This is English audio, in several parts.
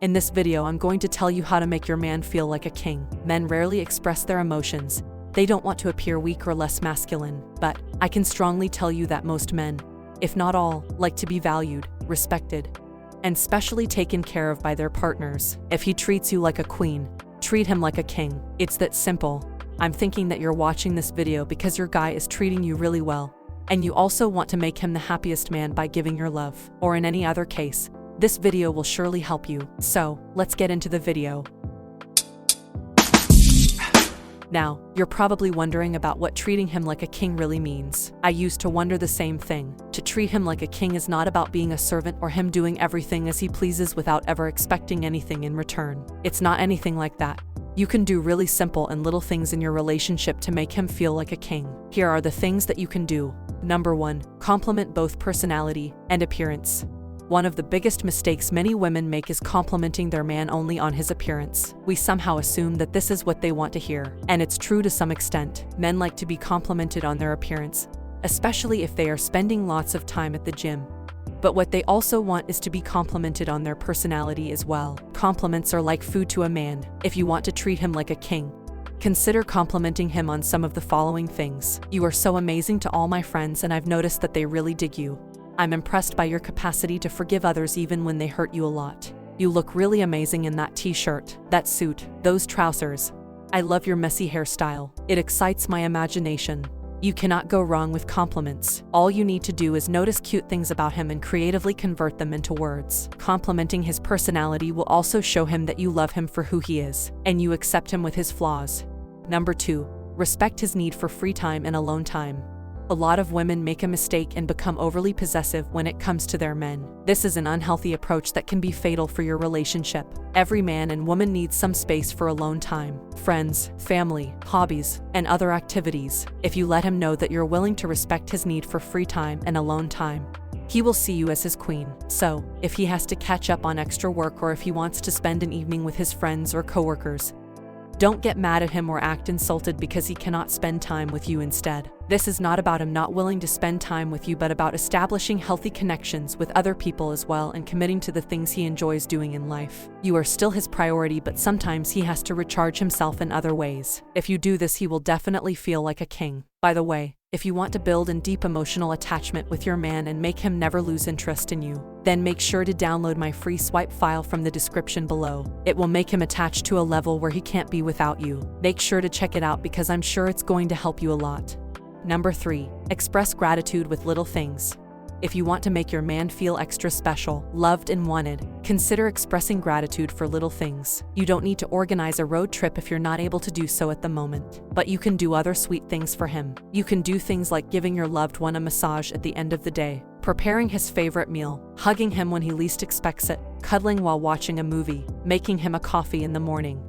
In this video, I'm going to tell you how to make your man feel like a king. Men rarely express their emotions. They don't want to appear weak or less masculine, but I can strongly tell you that most men, if not all, like to be valued, respected, and specially taken care of by their partners. If he treats you like a queen, treat him like a king. It's that simple. I'm thinking that you're watching this video because your guy is treating you really well, and you also want to make him the happiest man by giving your love. Or in any other case, this video will surely help you. So, let's get into the video. Now, you're probably wondering about what treating him like a king really means. I used to wonder the same thing. To treat him like a king is not about being a servant or him doing everything as he pleases without ever expecting anything in return. It's not anything like that. You can do really simple and little things in your relationship to make him feel like a king. Here are the things that you can do. Number 1, compliment both personality and appearance. One of the biggest mistakes many women make is complimenting their man only on his appearance. We somehow assume that this is what they want to hear, and it's true to some extent. Men like to be complimented on their appearance, especially if they are spending lots of time at the gym. But what they also want is to be complimented on their personality as well. Compliments are like food to a man. If you want to treat him like a king, consider complimenting him on some of the following things. You are so amazing to all my friends, and I've noticed that they really dig you. I'm impressed by your capacity to forgive others even when they hurt you a lot. You look really amazing in that t-shirt, that suit, those trousers. I love your messy hairstyle. It excites my imagination. You cannot go wrong with compliments. All you need to do is notice cute things about him and creatively convert them into words. Complimenting his personality will also show him that you love him for who he is, and you accept him with his flaws. Number 2, respect his need for free time and alone time. A lot of women make a mistake and become overly possessive when it comes to their men. This is an unhealthy approach that can be fatal for your relationship. Every man and woman needs some space for alone time, friends, family, hobbies, and other activities. If you let him know that you're willing to respect his need for free time and alone time, he will see you as his queen. So, if he has to catch up on extra work or if he wants to spend an evening with his friends or coworkers, don't get mad at him or act insulted because he cannot spend time with you instead. This is not about him not willing to spend time with you, but about establishing healthy connections with other people as well and committing to the things he enjoys doing in life. You are still his priority, but sometimes he has to recharge himself in other ways. If you do this, he will definitely feel like a king. By the way, if you want to build a deep emotional attachment with your man and make him never lose interest in you, then make sure to download my free swipe file from the description below. It will make him attached to a level where he can't be without you. Make sure to check it out because I'm sure it's going to help you a lot. Number 3, express gratitude with little things. If you want to make your man feel extra special, loved, and wanted, consider expressing gratitude for little things. You don't need to organize a road trip if you're not able to do so at the moment, but you can do other sweet things for him. You can do things like giving your loved one a massage at the end of the day, preparing his favorite meal, hugging him when he least expects it, cuddling while watching a movie, making him a coffee in the morning.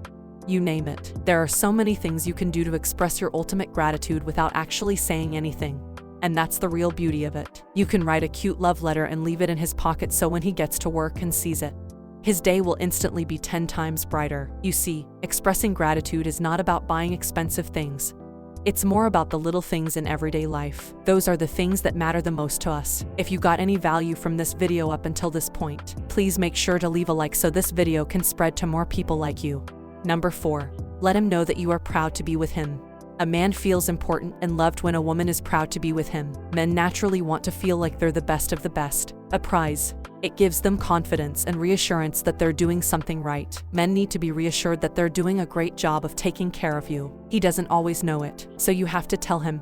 You name it. There are so many things you can do to express your ultimate gratitude without actually saying anything. And that's the real beauty of it. You can write a cute love letter and leave it in his pocket so when he gets to work and sees it, his day will instantly be 10 times brighter. You see, expressing gratitude is not about buying expensive things. It's more about the little things in everyday life. Those are the things that matter the most to us. If you got any value from this video up until this point, please make sure to leave a like so this video can spread to more people like you. Number 4, let him know that you are proud to be with him. A man feels important and loved when a woman is proud to be with him. Men naturally want to feel like they're the best of the best, a prize. It gives them confidence and reassurance that they're doing something right. Men need to be reassured that they're doing a great job of taking care of you. He doesn't always know it, so you have to tell him,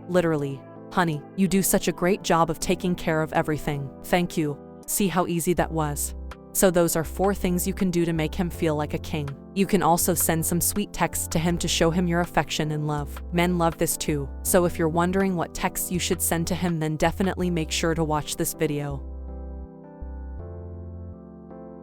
literally, honey, you do such a great job of taking care of everything. Thank you. See how easy that was? So those are 4 things you can do to make him feel like a king. You can also send some sweet texts to him to show him your affection and love. Men love this too. So if you're wondering what texts you should send to him, then definitely make sure to watch this video.